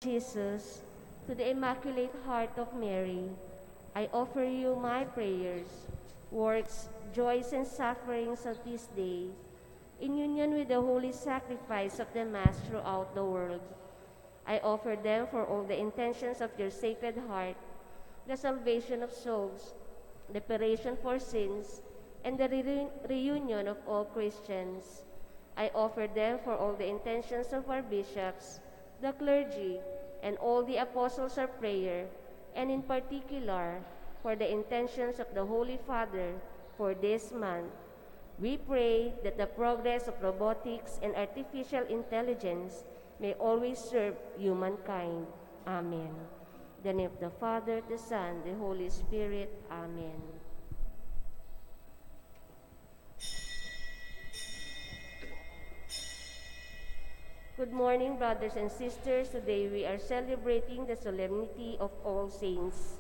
Jesus, to the Immaculate Heart of Mary, I offer you my prayers, works, joys, and sufferings of this day, in union with the holy sacrifice of the Mass throughout the world. I offer them for all the intentions of your Sacred Heart, the salvation of souls, the reparation for sins, and the reunion of all Christians. I offer them for all the intentions of our bishops, the clergy, and all the apostles of prayer, and in particular for the intentions of the Holy Father for this month. We pray that the progress of robotics and artificial intelligence may always serve humankind. Amen. In the name of the Father, the Son, the Holy Spirit. Amen. Good morning, brothers and sisters. Today we are celebrating the solemnity of All Saints.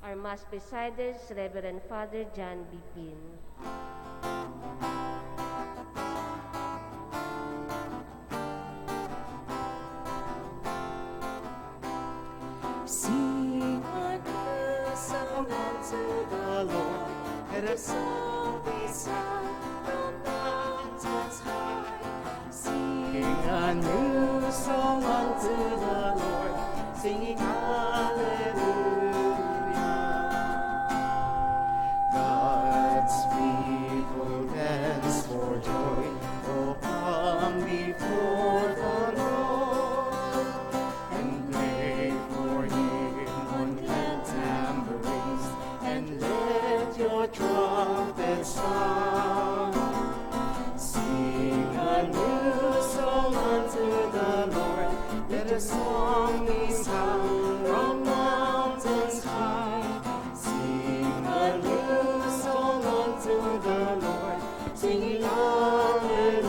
Our Mass presider is Reverend Father John Bipin. Sing a new song unto the Lord. Let a song be sung from mountains high. Sing a new song unto the Lord, singing hallelujah. God's people dance for joy, oh come before the Lord, and play for him on tambourines, and let your trumpets sound. Sing a new song unto the Lord, let a song be sung from mountains high. Sing a new song unto the Lord, singing hallelujah.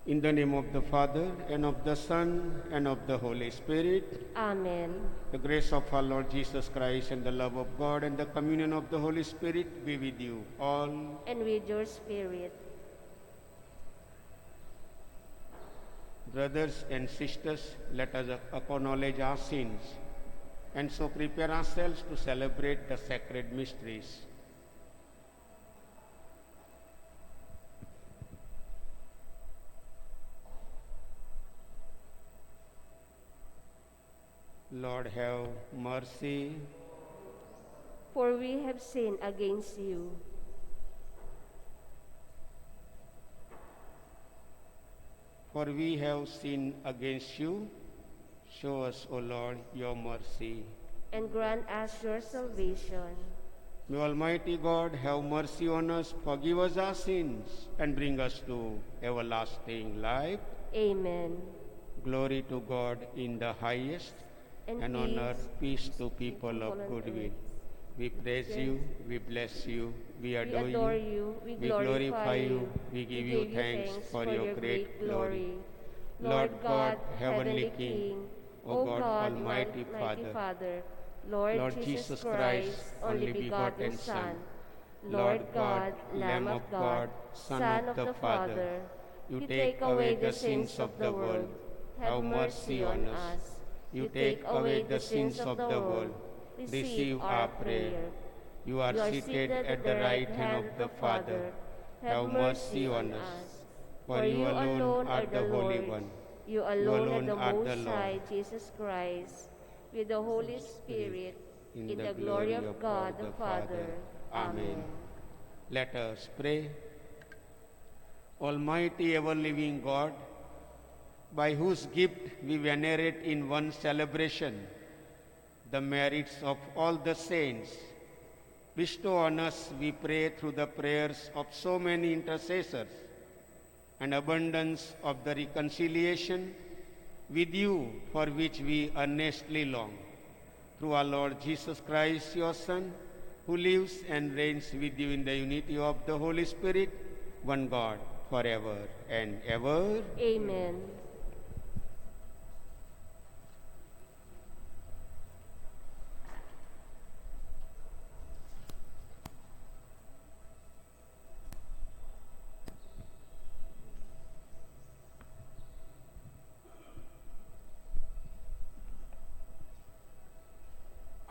In the name of the Father, and of the Son, and of the Holy Spirit, Amen. the grace of our Lord Jesus Christ, and the love of God, and the communion of the Holy Spirit be with you all. And with your spirit. Brothers and sisters, let us acknowledge our sins, and so prepare ourselves to celebrate the sacred mysteries. Lord, have mercy. For we have sinned against you. For we have sinned against you. Show us, O Lord, your mercy. And grant us your salvation. May Almighty God have mercy on us, forgive us our sins, and bring us to everlasting life. Amen. Glory to God in the highest, and on earth peace to people of good will. We praise you, we bless you, we adore you, we we glorify you, we give you thanks for your great glory. Lord God, heavenly King, O God, almighty Father, Lord Jesus Christ, only begotten Son, Lord God, Lamb of God, Son of the Father, you take away the sins of the world, have mercy on us. You take away the sins of the world, receive our prayer. You are seated at the right hand of the Father, have mercy on us. For you alone are the Holy One. You alone are the Most High, Jesus Christ, with the Holy Spirit, in the glory of God the Father. Amen. Let us pray. Almighty ever-living God, by whose gift we venerate in one celebration the merits of all the saints, bestow on us, we pray, through the prayers of so many intercessors, an abundance of the reconciliation with you for which we earnestly long. Through our Lord Jesus Christ, your Son, who lives and reigns with you in the unity of the Holy Spirit, one God, forever and ever. Amen.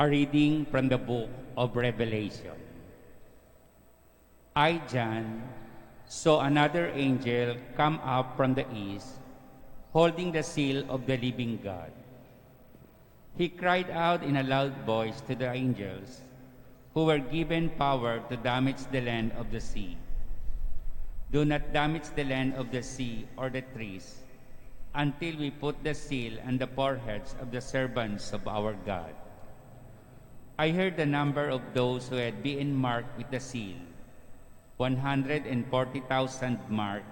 A reading from the book of Revelation. I, John, saw another angel come up from the east, holding the seal of the living God. He cried out in a loud voice to the angels who were given power to damage the land of the sea. Do not damage the land of the sea or the trees until we put the seal on the foreheads of the servants of our God. I heard the number of those who had been marked with the seal, 140,000 marked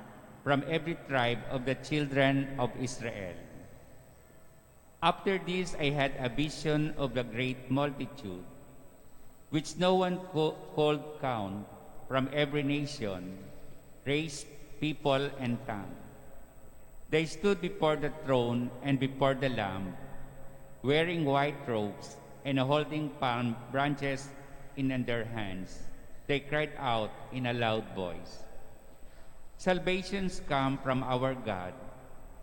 from every tribe of the children of Israel. After this I had a vision of the great multitude, which no one could count, from every nation, race, people, and tongue. They stood before the throne and before the Lamb, wearing white robes and holding palm branches in their hands. They cried out in a loud voice, "Salvations come from our God,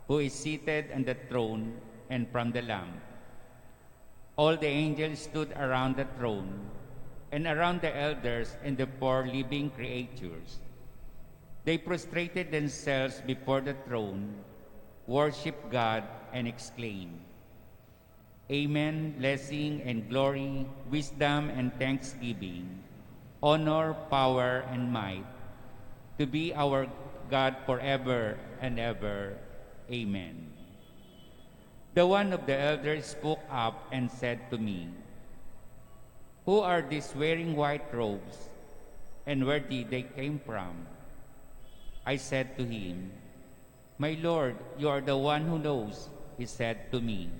who is seated on the throne, and from the Lamb." All the angels stood around the throne and around the elders and the four living creatures. They prostrated themselves before the throne, worshiped God, and exclaimed, "Amen, blessing and glory, wisdom and thanksgiving, honor, power, and might, to be our God forever and ever. Amen." The one of the elders spoke up and said to me, "Who are these wearing white robes, and where did they came from?" I said to him, "My Lord, you are the one who knows." He said to me,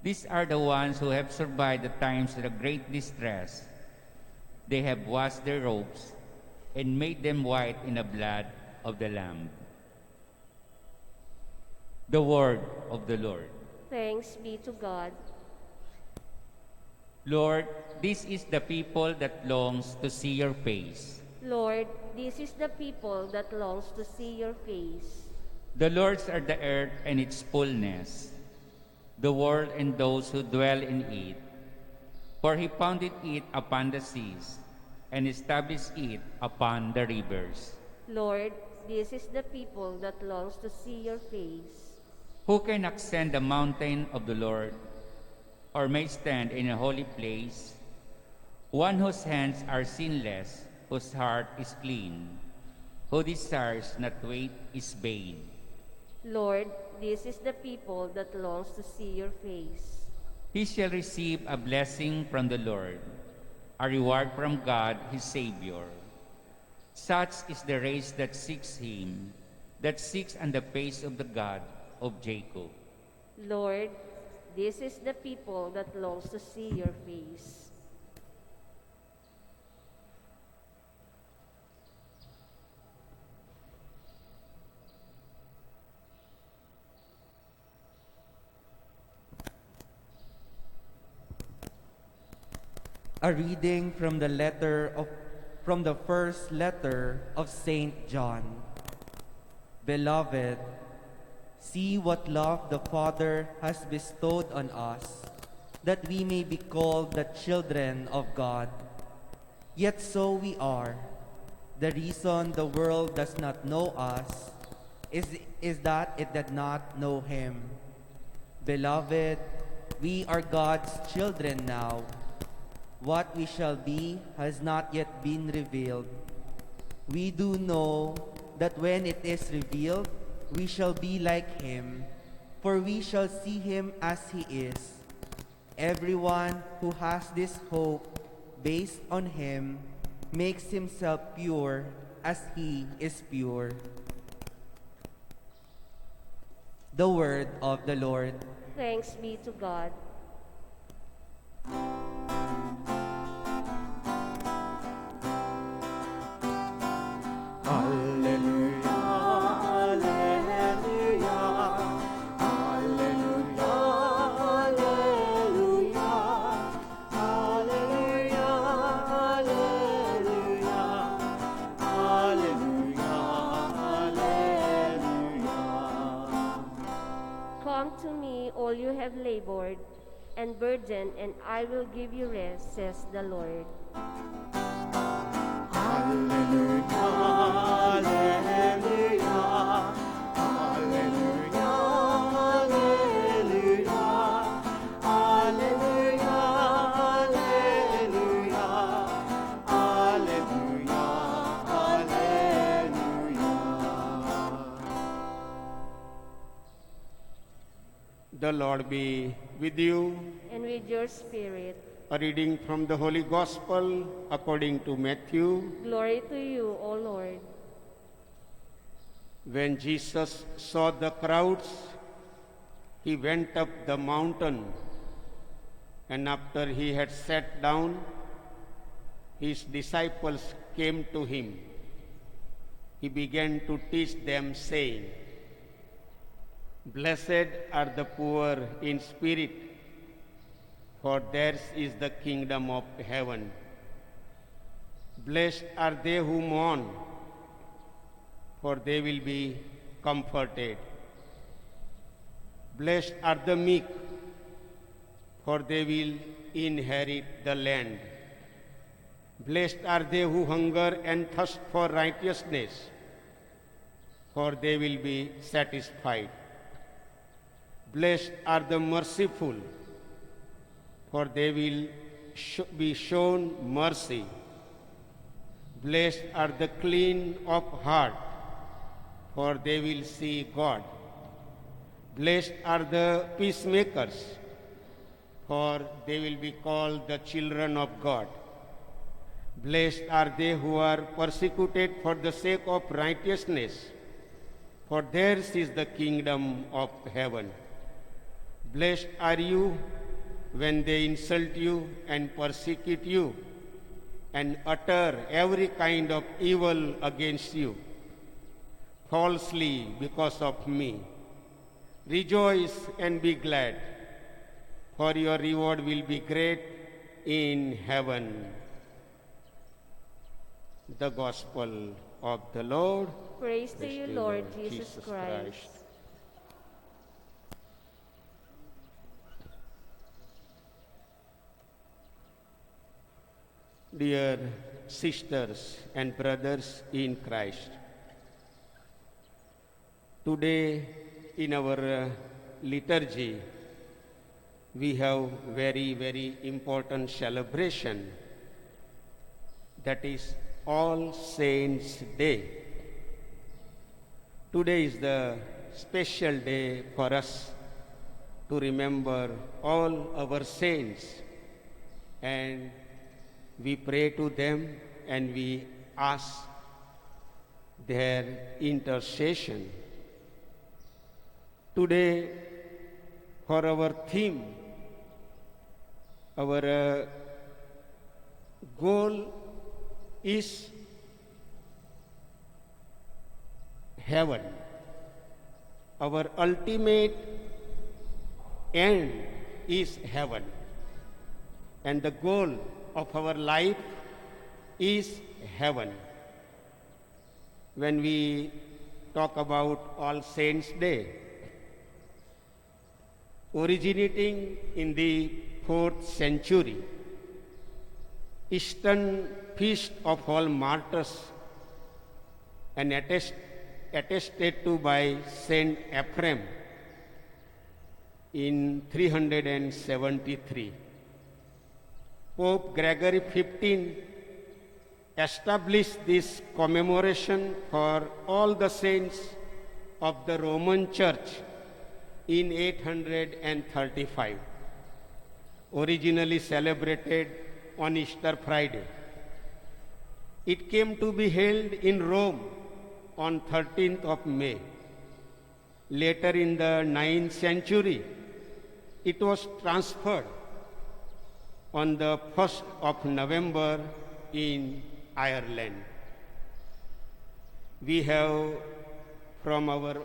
"These are the ones who have survived the times of great distress. They have washed their robes and made them white in the blood of the Lamb." The word of the Lord. Thanks be to God. Lord, this is the people that longs to see your face. Lord, this is the people that longs to see your face. The Lord's are the earth and its fullness, the world and those who dwell in it. For he founded it upon the seas and established it upon the rivers. Lord, this is the people that longs to see your face. Who can ascend the mountain of the Lord, or may stand in a holy place? One whose hands are sinless, whose heart is clean, who desires not weight is vain. Lord, this is the people that longs to see your face. He shall receive a blessing from the Lord, a reward from God his Savior. Such is the race that seeks him, that seeks on the face of the God of Jacob. Lord, this is the people that longs to see your face. A reading from the first letter of Saint John. Beloved, see what love the Father has bestowed on us, that we may be called the children of God. Yet so we are. The reason the world does not know us is that it did not know him. Beloved, we are God's children now. What we shall be has not yet been revealed. We do know that when it is revealed, we shall be like him, for we shall see him as he is. Everyone who has this hope based on him makes himself pure as he is pure. The word of the Lord. Thanks be to God. Come to me, all you have labored and burden, and I will give you rest, says the Lord. Alleluia, alleluia, alleluia, alleluia, alleluia, alleluia, alleluia, alleluia. The Lord be with you. And with your spirit. A reading from the Holy Gospel according to Matthew. Glory to you, O Lord. When Jesus saw the crowds, he went up the mountain, and after he had sat down, his disciples came to him. He began to teach them, saying, "Blessed are the poor in spirit, for theirs is the kingdom of heaven. Blessed are they who mourn, for they will be comforted. Blessed are the meek, for they will inherit the land. Blessed are they who hunger and thirst for righteousness, for they will be satisfied. Blessed are the merciful, for they will be shown mercy. Blessed are the clean of heart, for they will see God. Blessed are the peacemakers, for they will be called the children of God. Blessed are they who are persecuted for the sake of righteousness, for theirs is the kingdom of heaven. Blessed are you when they insult you and persecute you and utter every kind of evil against you, falsely because of me. Rejoice and be glad, for your reward will be great in heaven." The Gospel of the Lord. Praise to you, Lord Jesus Christ. Dear sisters and brothers in Christ, today in our liturgy we have very important celebration, that is All Saints' Day. Today is the special day for us to remember all our saints, and we pray to them and we ask their intercession. Today, for our theme, our goal is heaven. Our ultimate end is heaven. And the goal of our life is heaven. When we talk about All Saints' Day, originating in the 4th century, Eastern Feast of All Martyrs, and attested to by Saint Ephrem in 373. Pope Gregory XV established this commemoration for all the saints of the Roman Church in 835, originally celebrated on Easter Friday. It came to be held in Rome on 13th of May. Later in the 9th century, it was transferred on the 1st of November in Ireland. We have from our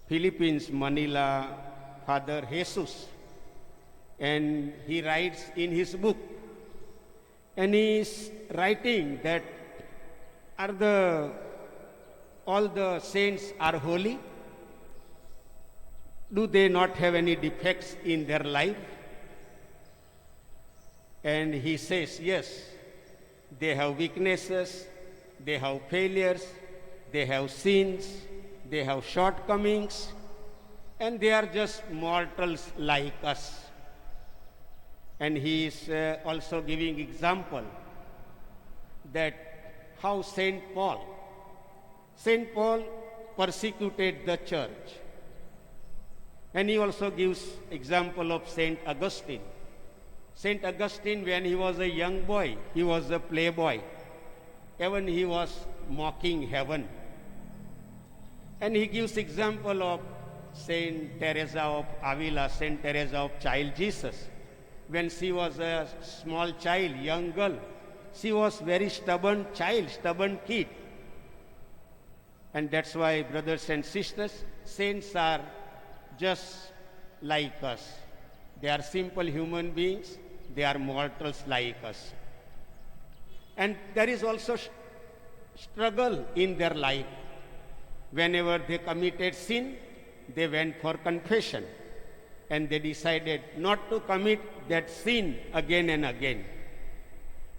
Philippines, Manila, Father Jesus, and he writes in his book, and he is writing that all the saints are holy. Do they not have any defects in their life? And he says, yes, they have weaknesses, they have failures, they have sins, they have shortcomings, and they are just mortals like us. And he is also giving example that how Saint Paul persecuted the church. And he also gives example of Saint Augustine. Saint Augustine, when he was a young boy, he was a playboy. Even he was mocking heaven. And he gives example of Saint Teresa of Avila, Saint Teresa of Child Jesus. When she was a small child, young girl, she was very stubborn child, stubborn kid. And that's why, brothers and sisters, saints are just like us. They are simple human beings. They are mortals like us. And there is also struggle in their life. Whenever they committed sin, they went for confession. And they decided not to commit that sin again and again.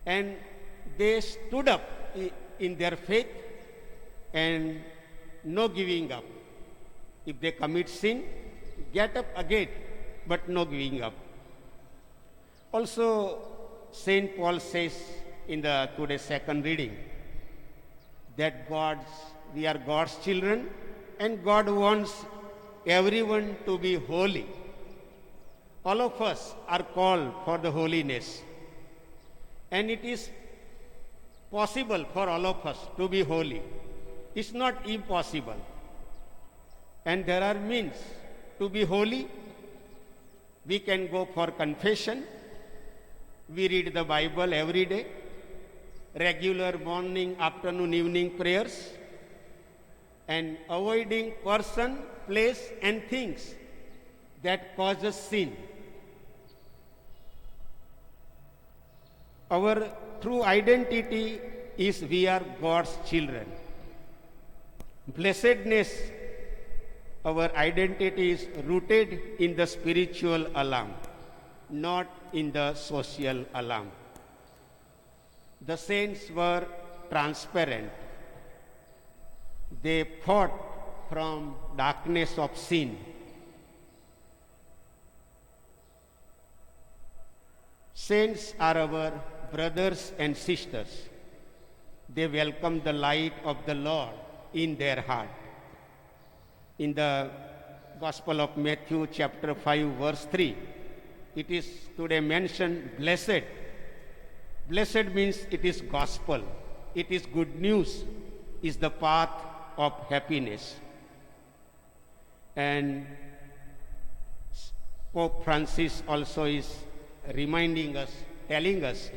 And they stood up in their faith and no giving up. If they commit sin, get up again, but no giving up. Also, Saint Paul says in the today's second reading that we are God's children, and God wants everyone to be holy. All of us are called for the holiness. And it is possible for all of us to be holy. It's not impossible. And there are means to be holy. We can go for confession. We read the Bible every day. Regular morning, afternoon, evening prayers. And avoiding person, place and things that causes sin. Our true identity is we are God's children. Blessedness, our identity is rooted in the spiritual alarm, not in the social alarm. The saints were transparent. They fought from darkness of sin. Saints are our brothers and sisters. They welcome the light of the Lord in their heart. In the Gospel of Matthew chapter 5 verse 3, it is today mentioned blessed. Blessed means it is gospel. It is good news, is the path of happiness. And Pope Francis also is reminding us, telling us,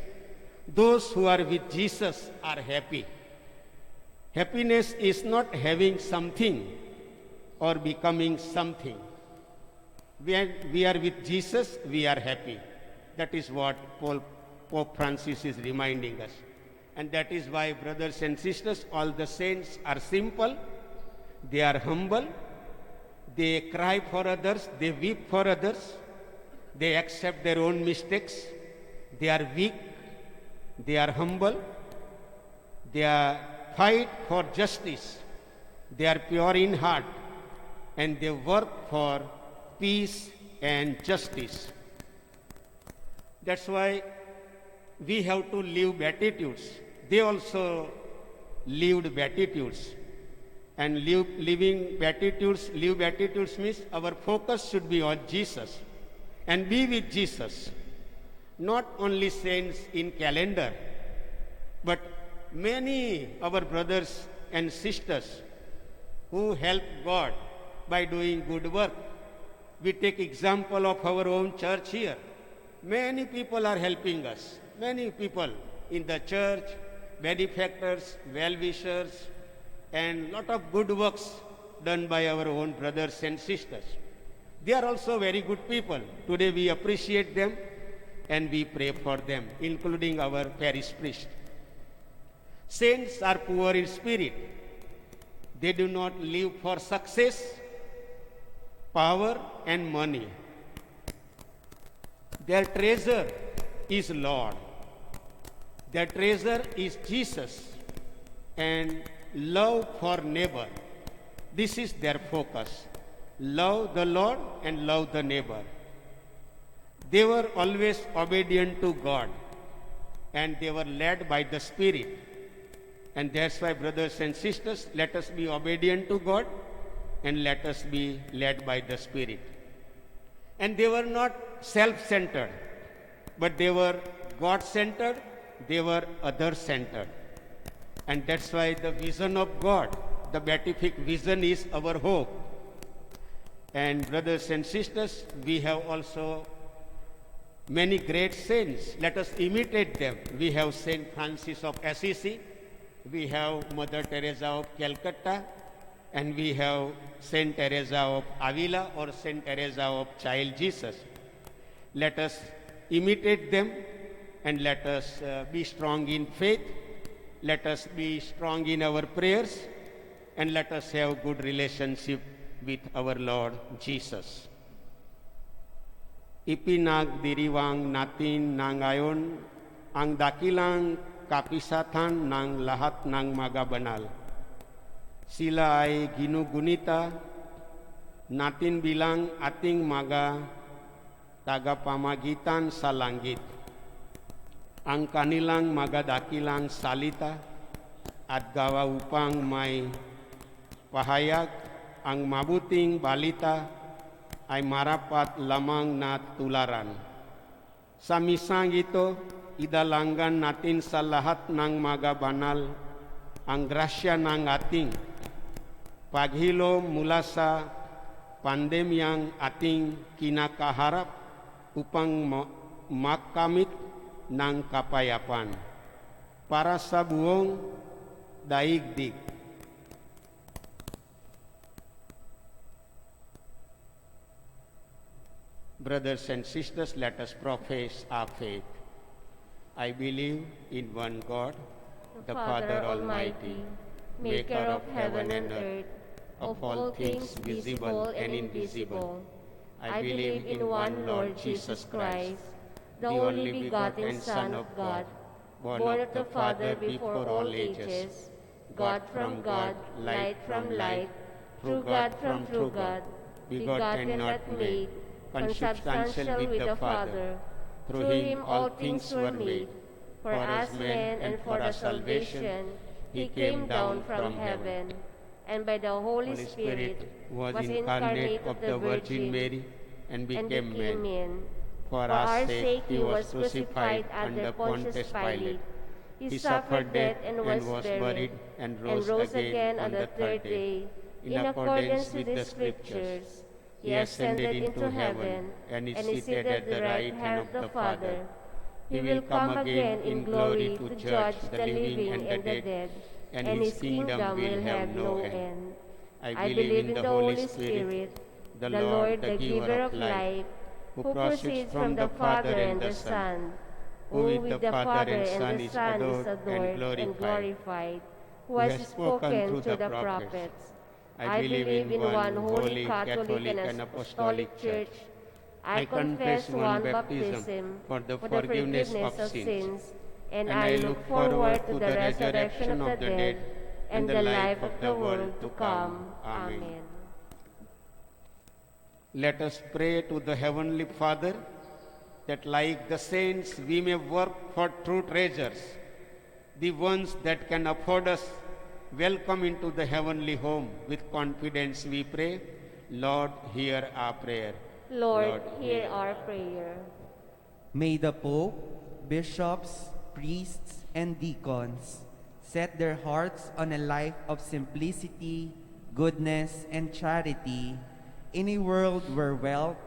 those who are with Jesus are happy. Happiness is not having something or becoming something. When we are with Jesus, we are happy. That is what Pope Francis is reminding us. And that is why, brothers and sisters, all the saints are simple, they are humble, they cry for others, they weep for others, they accept their own mistakes, they are weak, they are humble, they are fight for justice, they are pure in heart, and they work for peace and justice. That's why we have to live beatitudes. They also lived beatitudes. And live beatitudes means our focus should be on Jesus and be with Jesus. Not only saints in calendar, but many our brothers and sisters who help God by doing good work. We take example of our own church here. Many people are helping us. Many people in the church, benefactors, well-wishers, and lot of good works done by our own brothers and sisters. They are also very good people. Today we appreciate them and we pray for them, including our parish priest. Saints are poor in spirit. They do not live for success. power, and money. Their treasure is Lord. Their treasure is Jesus and love for neighbor. This is their focus. Love the Lord and love the neighbor. They were always obedient to God and they were led by the Spirit. And that's why, brothers and sisters, let us be obedient to God and let us be led by the Spirit. And they were not self-centered, but they were God-centered, they were other-centered. And that's why the vision of God, the beatific vision, is our hope. And brothers and sisters, we have also many great saints. Let us imitate them. We have Saint Francis of Assisi, we have Mother Teresa of Calcutta, and we have Saint Teresa of Avila or Saint Teresa of Child Jesus. Let us imitate them and let us be strong in faith. Let us be strong in our prayers and let us have good relationship with our Lord Jesus. Ipinagdiriwang natin na ngayon ang dakilang kapisatan ng lahat ng mga banal. Sila ay ginugunita natin bilang ating mga tagapamagitan sa langit. Ang kanilang mga dakilang salita at gawa upang may pahayag ang mabuting balita ay marapat lamang na tularan. Sa misang ito, idalanggan natin sa lahat ng mga banal ang grasya ng ating paghilo mula sa pandemyang ating kinakaharap upang makamit ng kapayapaan para sa buong daigdig. Brothers and sisters, let us profess our faith. I believe in one God, the Father Almighty, maker of heaven and earth, of all things visible and invisible. I believe in one Lord Jesus Christ, the only begotten Son of God, born of the Father before all ages, God from God, light from light, true God from true God, begotten not made, consubstantial with the Father. Through him all things were made. For us men and for our salvation, he came down from heaven, and by the Holy Spirit was incarnate of the Virgin Mary and became man. For our sake he was crucified under Pontius Pilate. He suffered death and was buried, and rose again on the third day, in accordance with the Scriptures. He ascended into heaven, and is seated at the right hand of the Father. He will come again in glory to judge the living and the dead, and his kingdom will have no end. I believe in the Holy Spirit, the Lord, the giver of life, who proceeds from the Father and the Son, who with the Father and the Son is adored and glorified, who has spoken through the prophets. I believe in one holy Catholic and Apostolic Church. I confess one baptism for the forgiveness of sins, and I look forward to the resurrection of the dead and the life of the world to come. Amen. Let us pray to the Heavenly Father that like the saints we may work for true treasures, the ones that can afford us welcome into the heavenly home. With confidence we pray, Lord, hear our prayer. Lord, hear our prayer. May the Pope, bishops, priests, and deacons set their hearts on a life of simplicity, goodness, and charity in a world where wealth,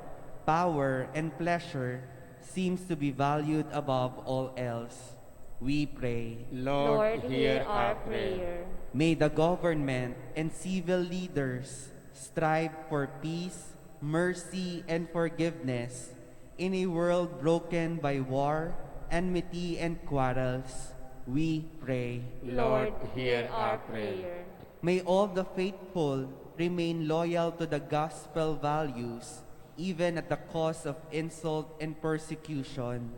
power, and pleasure seems to be valued above all else. We pray. Lord, hear our prayer. May the government and civil leaders strive for peace, mercy, and forgiveness in a world broken by war, enmity, and quarrels. We pray. Lord, hear our prayer. May all the faithful remain loyal to the gospel values, even at the cost of insult and persecution.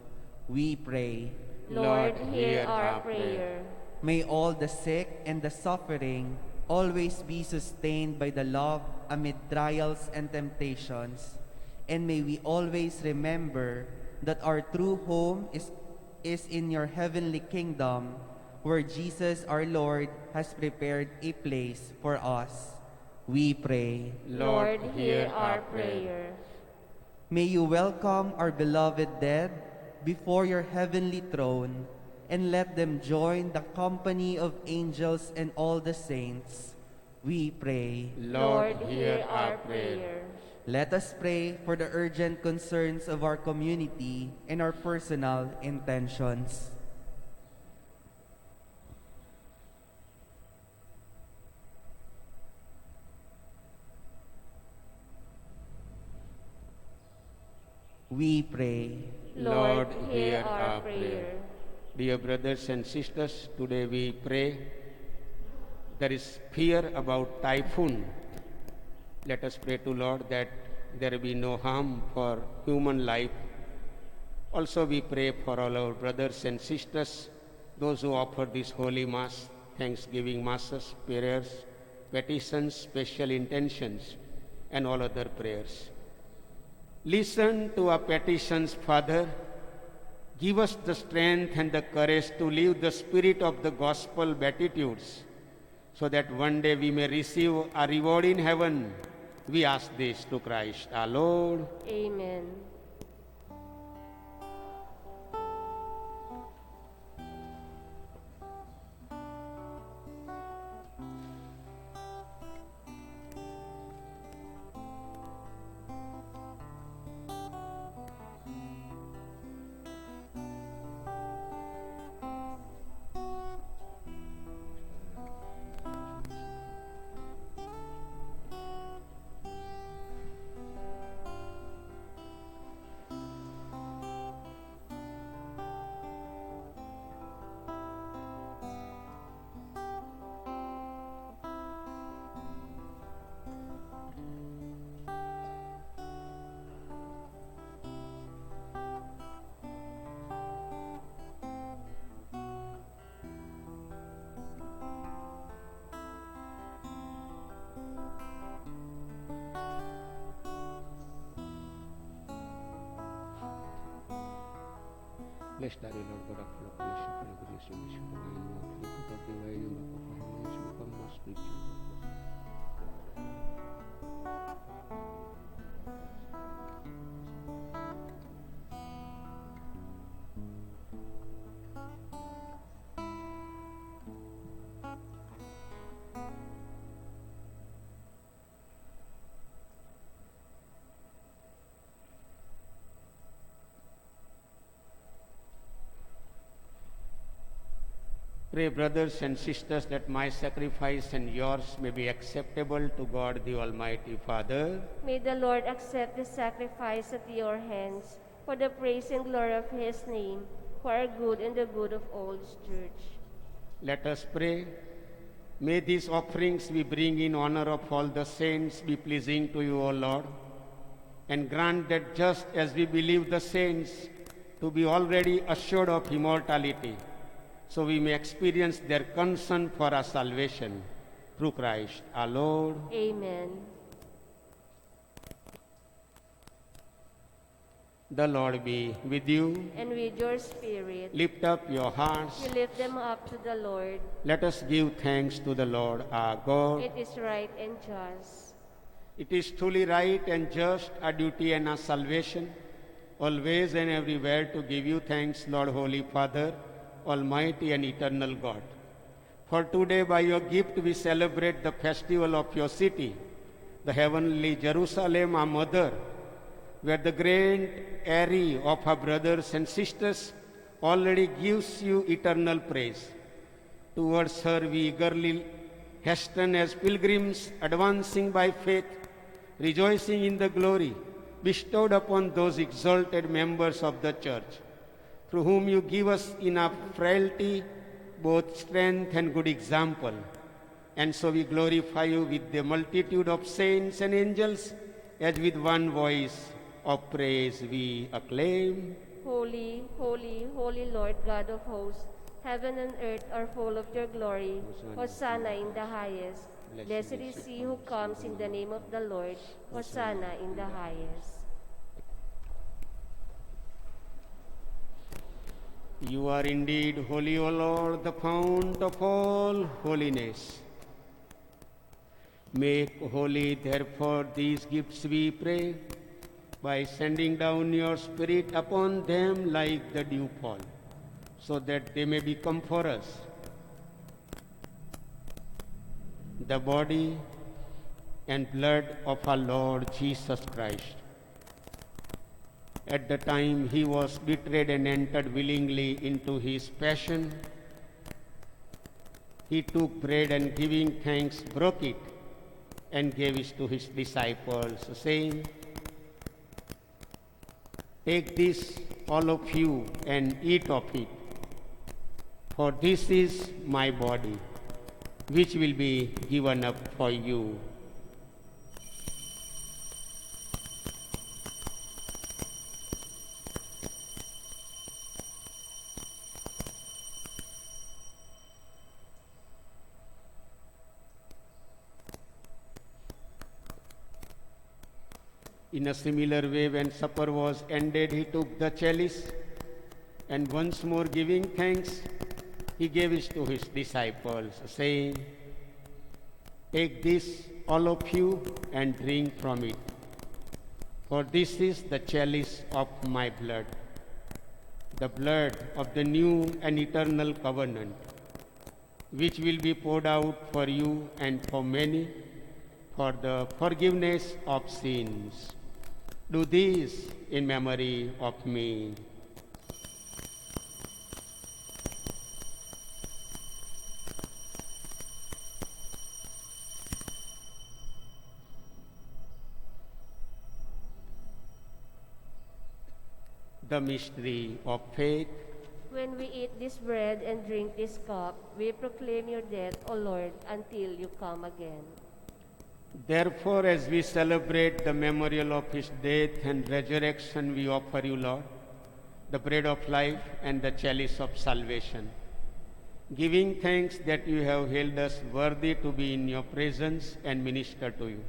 We pray. Lord, hear our prayer. May all the sick and the suffering always be sustained by the love amid trials and temptations. And may we always remember that our true home is in your heavenly kingdom, where Jesus our Lord has prepared a place for us. We pray. Lord, hear our prayer. May you welcome our beloved dead before your heavenly throne, and let them join the company of angels and all the saints. We pray. Lord, hear our prayer. Let us pray for the urgent concerns of our community and our personal intentions. We pray. Lord, hear our prayer. Dear brothers and sisters, today we pray. There is fear about typhoon. Let us pray to Lord that there be no harm for human life. Also we pray for all our brothers and sisters, those who offer this Holy Mass, Thanksgiving Masses, prayers, petitions, special intentions, and all other prayers. Listen to our petitions, Father. Give us the strength and the courage to live the spirit of the gospel beatitudes, so that one day we may receive a reward in heaven. We ask this to Christ our Lord. Amen. Blessed are you, Lord God of all creation, for the goodness of the divine love, the fruit of the divine love of our hands, become most spiritual. Pray, brothers and sisters, that my sacrifice and yours may be acceptable to God the Almighty Father. May the Lord accept the sacrifice at your hands for the praise and glory of his name, for our good and the good of all his church. Let us pray. May these offerings we bring in honor of all the saints be pleasing to you, O Lord, and grant that just as we believe the saints to be already assured of immortality, so we may experience their concern for our salvation. Through Christ our Lord. Amen. The Lord be with you. And with your spirit, Lift up your hearts. you lift them up to the Lord. Let us give thanks to the Lord our God. It is right and just. It is truly right and just, our duty and our salvation, always and everywhere to give you thanks, Lord, Holy Father, Almighty and eternal God. For today, by your gift, we celebrate the festival of your city, the heavenly Jerusalem, our mother, where the grand array of our brothers and sisters already gives you eternal praise. Towards her we eagerly hasten as pilgrims, advancing by faith, rejoicing in the glory bestowed upon those exalted members of the Church, through whom you give us in our frailty both strength and good example. And so we glorify you with the multitude of saints and angels, as with one voice of praise we acclaim. Holy, holy, holy Lord God of hosts, heaven and earth are full of your glory. Hosanna in the highest. Blessed is he who comes in the name of the Lord. Hosanna in the highest. You are indeed holy, O Lord, the fount of all holiness. Make holy, therefore, these gifts, we pray, by sending down your Spirit upon them like the dewfall, so that they may become for us the body and blood of our Lord Jesus Christ. At the time he was betrayed and entered willingly into his passion, he took bread and giving thanks, broke it and gave it to his disciples, saying, "Take this, all of you, and eat of it, for this is my body, which will be given up for you." In a similar way, when supper was ended, he took the chalice, and once more giving thanks, he gave it to his disciples, saying, "Take this, all of you, and drink from it, for this is the chalice of my blood, the blood of the new and eternal covenant, which will be poured out for you and for many for the forgiveness of sins. Do this in memory of me." The mystery of faith. When we eat this bread and drink this cup, we proclaim your death, O Lord, until you come again. Therefore, as we celebrate the memorial of his death and resurrection, we offer you, Lord, the bread of life and the chalice of salvation, giving thanks that you have held us worthy to be in your presence and minister to you.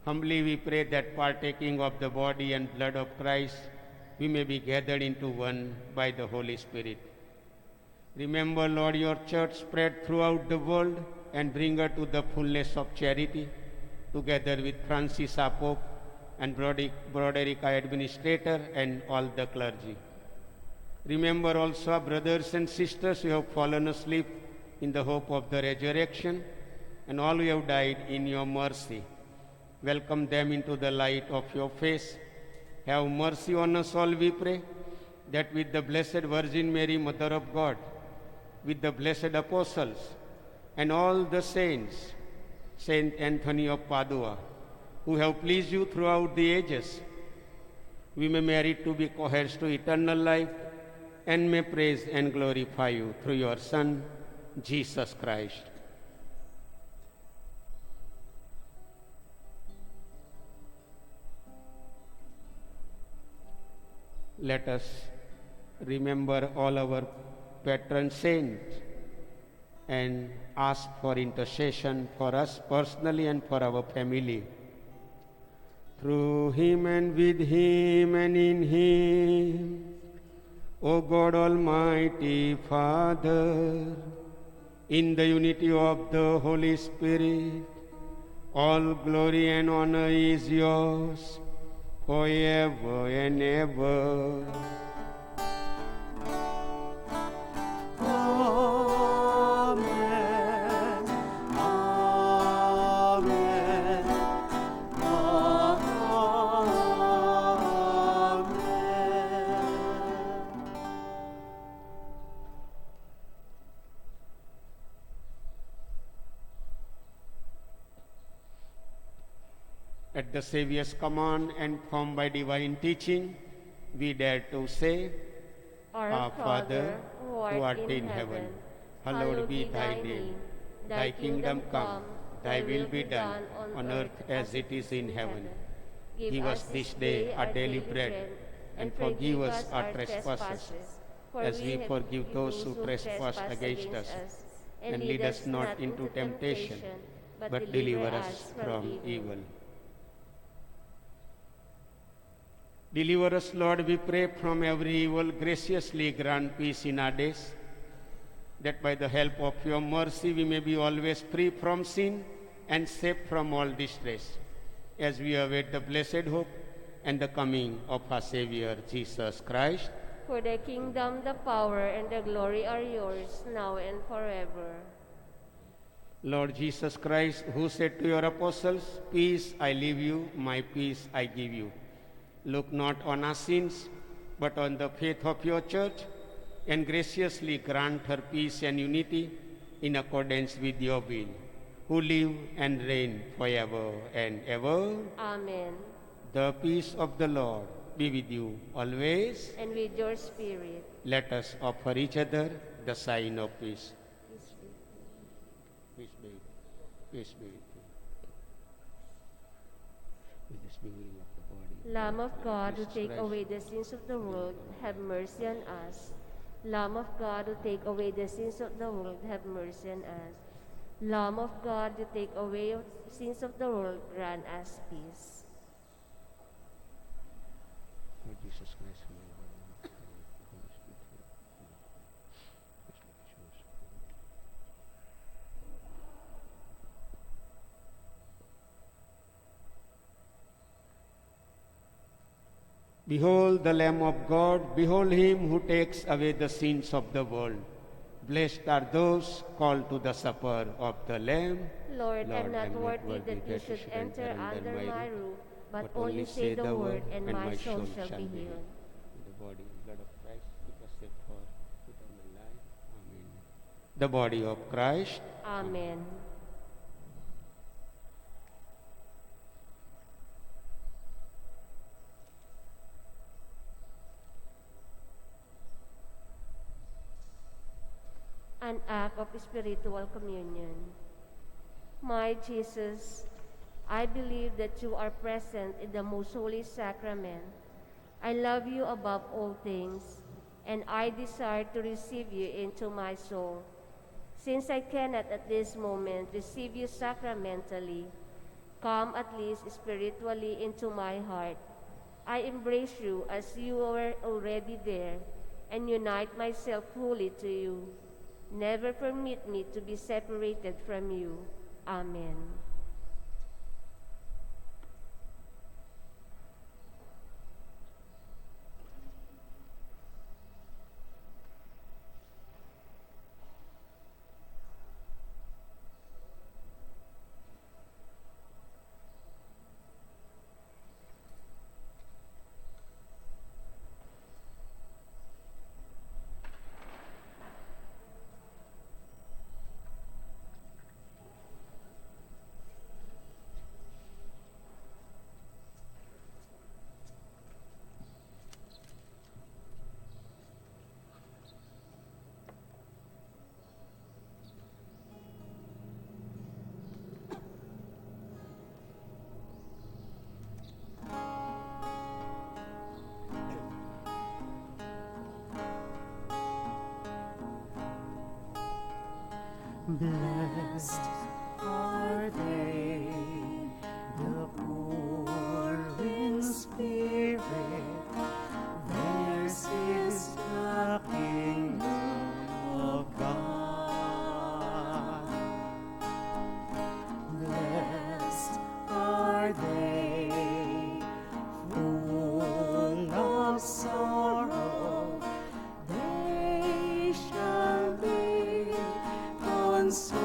Humbly we pray that partaking of the body and blood of Christ, we may be gathered into one by the Holy Spirit. Remember, Lord, your church spread throughout the world and bring her to the fullness of charity, together with Francis our Pope and Broderick our Administrator and all the clergy. Remember also our brothers and sisters who have fallen asleep in the hope of the resurrection, and all who have died in your mercy. Welcome them into the light of your face. Have mercy on us all, we pray, that with the Blessed Virgin Mary, Mother of God, with the blessed apostles, and all the saints, Saint Anthony of Padua, who have pleased you throughout the ages, we may merit to be co-heirs to eternal life, and may praise and glorify you through your Son, Jesus Christ. Let us remember all our patron saints and ask for intercession for us personally and for our family. Through him and with him and in him, O God Almighty Father, in the unity of the Holy Spirit, all glory and honor is yours forever and ever. Amen. Amen. Amen. At the Saviour's command and formed by divine teaching, we dare to say, Our Our Father, who art in heaven, heaven, hallowed be thy name. Thy kingdom come, thy will be done on earth as it is in heaven. Give us this day our daily bread, and forgive us our trespasses, as we forgive those who trespass against us. And lead us not into temptation, but deliver us from evil. Deliver us, Lord, we pray, from every evil. Graciously grant peace in our days, that by the help of your mercy we may be always free from sin and safe from all distress, as we await the blessed hope and the coming of our Savior, Jesus Christ. For the kingdom, the power, and the glory are yours, now and forever. Lord Jesus Christ, who said to your apostles, "Peace I leave you, my peace I give you," look not on our sins, but on the faith of your church, and graciously grant her peace and unity in accordance with your will, who live and reign forever and ever. Amen. The peace of the Lord be with you always. And with your spirit. Let us offer each other the sign of peace. Peace be with you. Peace be with you. With the spirit of the body. Lamb of God, who Jesus take Christ. away the sins of the world, have mercy on us. Lamb of God, who take away the sins of the world, have mercy on us. Lamb of God, who take away the sins of the world, grant us peace. Lord Jesus Christ, who Behold the Lamb of God, behold him who takes away the sins of the world. Blessed are those called to the supper of the Lamb. Lord, I'm not worthy that you should enter under my roof, but only say the word, and my soul shall be healed. The body and blood of Christ, keep us safe for eternal life. Amen. The body of Christ. Amen. An act of spiritual communion. My Jesus, I believe that you are present in the most holy sacrament. I love you above all things, and I desire to receive you into my soul. Since I cannot at this moment receive you sacramentally, come at least spiritually into my heart. I embrace you as you were already there, and unite myself fully to you. Never permit me to be separated from you. Amen. Blessed are they, the poor in spirit. Theirs is the kingdom of God. Blessed are they, full of sorrow. They shall be consoled.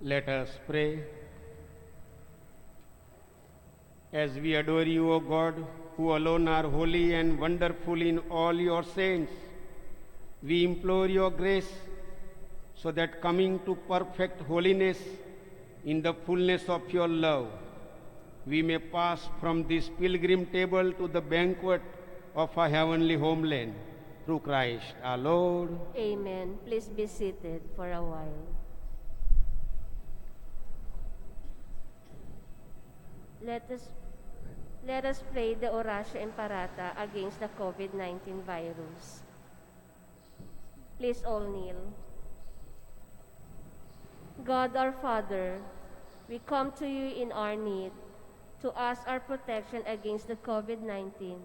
Let us pray. As we adore you, O God, who alone are holy and wonderful in all your saints, we implore your grace so that coming to perfect holiness in the fullness of your love, we may pass from this pilgrim table to the banquet of our heavenly homeland through Christ our Lord. Amen. Please be seated for a while. Let us pray the Oratio Imparata against the COVID-19 virus. Please all kneel. God our Father, we come to you in our need to ask our protection against the COVID-19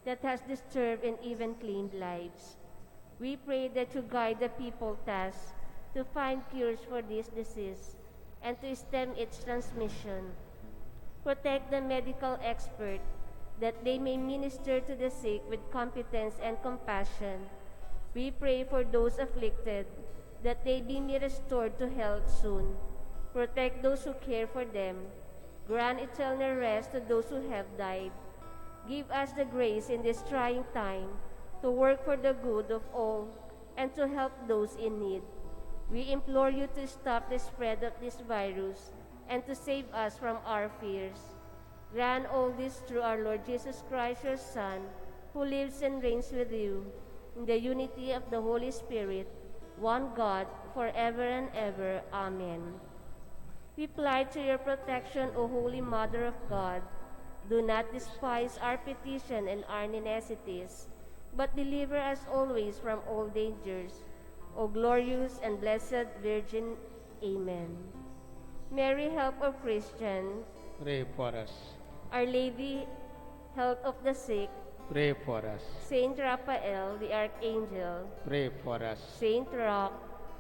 that has disturbed and even claimed lives. We pray that you guide the people tasked to find cures for this disease and to stem its transmission. Protect the medical expert that they may minister to the sick with competence and compassion. We pray for those afflicted that they be restored to health soon. Protect those who care for them. Grant eternal rest to those who have died. Give us the grace in this trying time to work for the good of all and to help those in need. We implore you to stop the spread of this virus and to save us from our fears. Grant all this through our Lord Jesus Christ, your Son, who lives and reigns with you in the unity of the Holy Spirit, one God, forever and ever. Amen. We ply to your protection, O Holy Mother of God. Do not despise our petition and our necessities, but deliver us always from all dangers. O glorious and blessed Virgin. Amen. Mary, help of Christians. Pray for us. Our Lady, health of the sick. Pray for us. Saint Raphael, the Archangel. Pray for us. Saint Roch.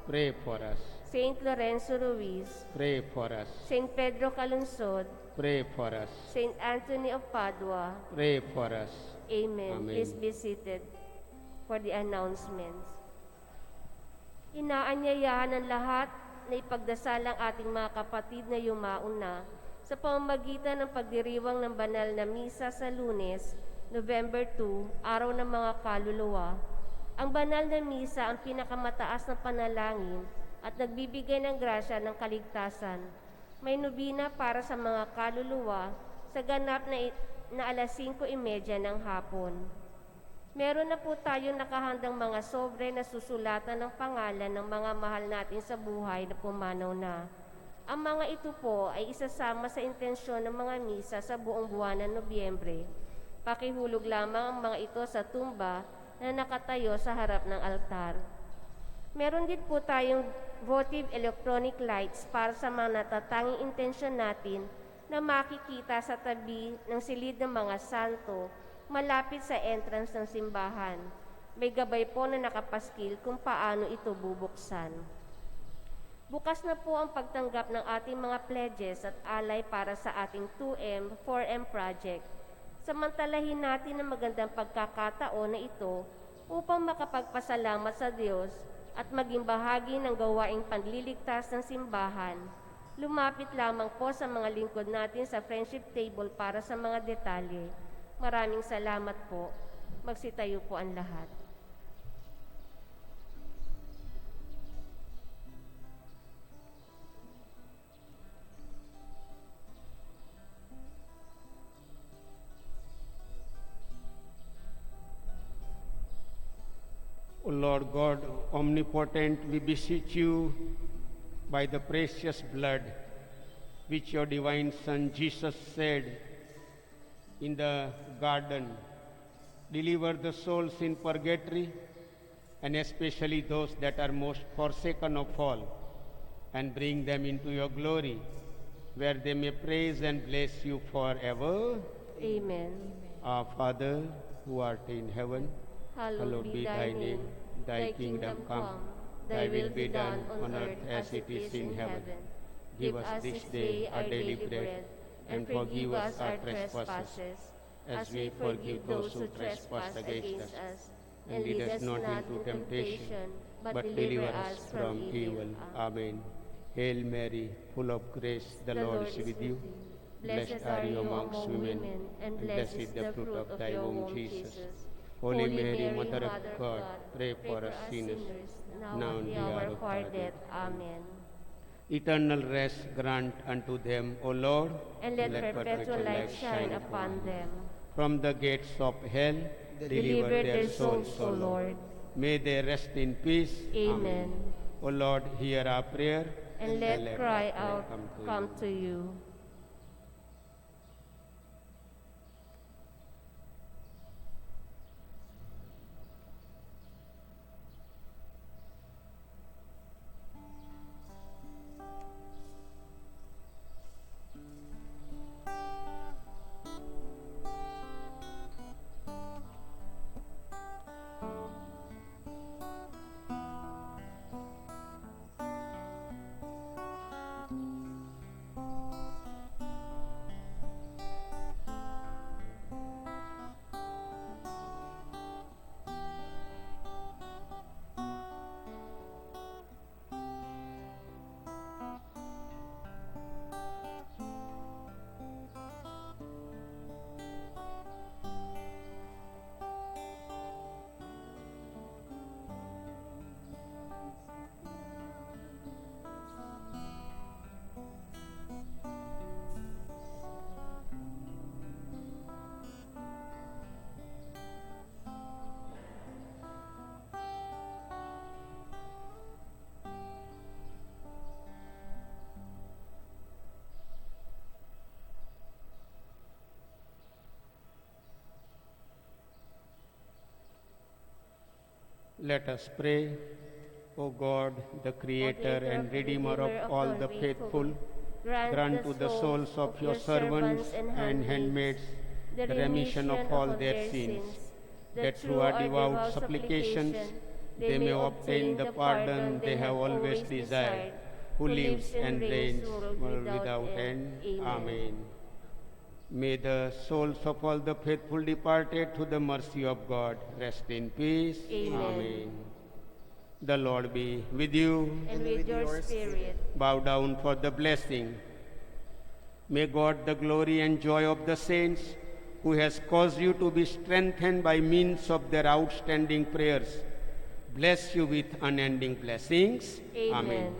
Pray for us. Saint Lorenzo Ruiz. Pray for us. Saint Pedro Calungsod. Pray for us. Saint Anthony of Padua. Pray for us. Amen. Amen. Please be seated for the announcements. Inaanyayahan ng lahat na ipagdasal ang ating mga kapatid na yumaon na sa pamamagitan ng pagdiriwang ng banal na misa sa Lunes, November 2, Araw ng Mga Kaluluwa. Ang banal na misa ang pinakamataas na panalangin at nagbibigay ng grasya ng kaligtasan. May nobina para sa mga kaluluwa sa ganap na alas 5:30 ng hapon. Meron na po tayong nakahandang mga sobre na susulatan ng pangalan ng mga mahal natin sa buhay na pumanaw na. Ang mga ito po ay isasama sa intensyon ng mga misa sa buong buwan ng Nobyembre. Pakihulog lamang ang mga ito sa tumba na nakatayo sa harap ng altar. Meron din po tayong votive electronic lights para sa mga natatanging intensyon natin na makikita sa tabi ng silid ng mga santo malapit sa entrance ng simbahan. May gabay po na nakapaskil kung paano ito bubuksan. Bukas na po ang pagtanggap ng ating mga pledges at alay para sa ating 2M, 4M project. Samantalahin natin ang magandang pagkakataon na ito upang makapagpasalamat sa Diyos at maging bahagi ng gawaing panliligtas ng simbahan. Lumapit lamang po sa mga lingkod natin sa friendship table para sa mga detalye. Maraming salamat po. Magsitayo po ang lahat. O Lord God, omnipotent, we beseech you by the precious blood which your divine Son Jesus shed in the garden, deliver the souls in purgatory, and especially those that are most forsaken of all, and bring them into your glory, where they may praise and bless you forever. Amen. Our Father, who art in heaven, Hallowed be thy name. Thy kingdom come. Thy will be done on earth as it is in heaven. Give us this day our daily bread, and forgive us our trespasses, as we forgive those who trespass against us. And lead us not into temptation, but deliver us from evil. Amen. Hail Mary, full of grace, the Lord is with you. Blessed are you amongst women, and and blessed blessed is is the the fruit fruit of of thy your womb, womb, Jesus. Jesus. Holy Mary, Mother of God, pray pray for us sinners, now now and and the the hour hour of of our our death. death. Amen. Eternal rest grant unto them, O Lord, And let perpetual light shine upon them. From the gates of hell, deliver their souls, O Lord. May they rest in peace. Amen. O Lord, hear our prayer. And let our cry prayer out come to you. Let us pray. O God, the Creator and Redeemer of all the faithful, grant to the souls of your servants and handmaids the remission of all their sins, that through our devout supplications they may obtain the pardon they have always desired, who lives and reigns world without end. Amen. May the souls of all the faithful departed to the mercy of God rest in peace. Amen. The Lord be with you. And with your spirit. Bow down for the blessing. May God, the glory and joy of the saints, who has caused you to be strengthened by means of their outstanding prayers, bless you with unending blessings. Amen.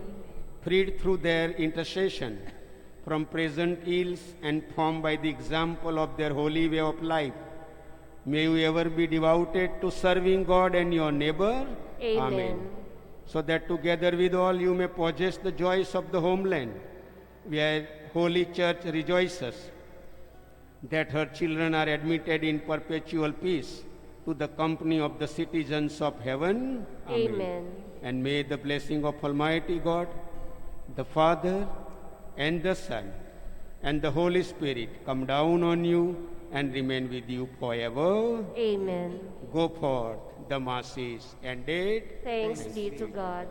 Freed through their intercession from present ills and formed by the example of their holy way of life, may you ever be devoted to serving God and your neighbor. Amen. So that together with all you may possess the joys of the homeland, where Holy Church rejoices that her children are admitted in perpetual peace to the company of the citizens of heaven. Amen. And may the blessing of Almighty God, the Father, and the Son, and the Holy Spirit come down on you and remain with you forever. Amen. Go forth, the mass is ended. Thanks be to God.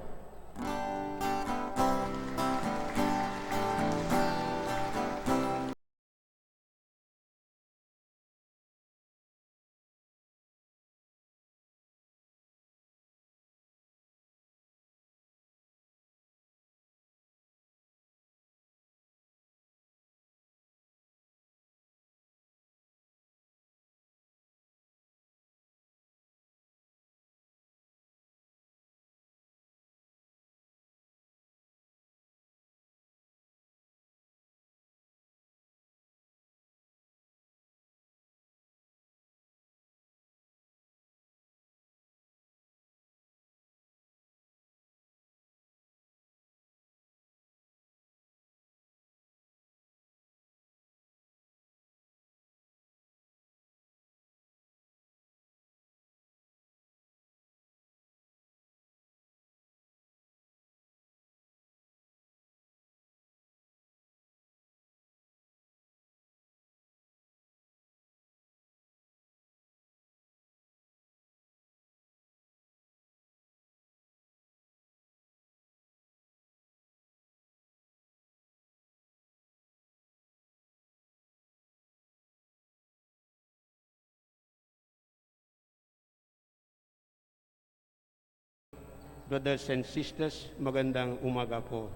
Brothers and sisters, magandang umaga po.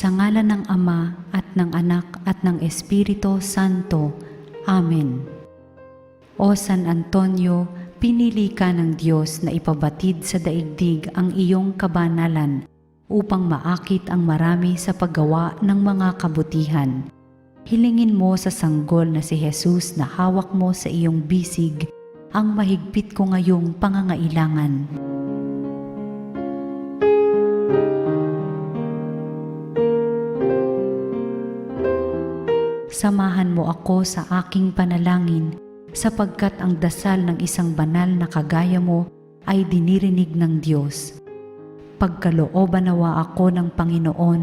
Sa ngalan ng Ama at ng Anak at ng Espiritu Santo. Amen. O San Antonio, pinili ka ng Diyos na ipabatid sa daigdig ang iyong kabanalan upang maakit ang marami sa paggawa ng mga kabutihan. Hilingin mo sa sanggol na si Jesus na hawak mo sa iyong bisig ang mahigpit ko ngayong pangangailangan. Samahan mo ako sa aking panalangin sapagkat ang dasal ng isang banal na kagaya mo ay dinirinig ng Diyos. Pagkalooban nawa ako ng Panginoon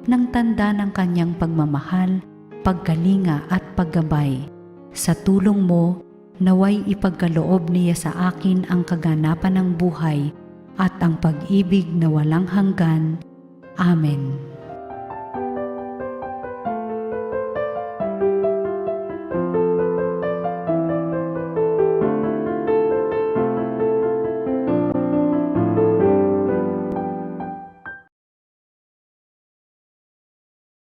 ng tanda ng kanyang pagmamahal, pagkalinga at paggabay. Sa tulong mo, naway ipagkaloob niya sa akin ang kaganapan ng buhay at ang pag-ibig na walang hanggan. Amen.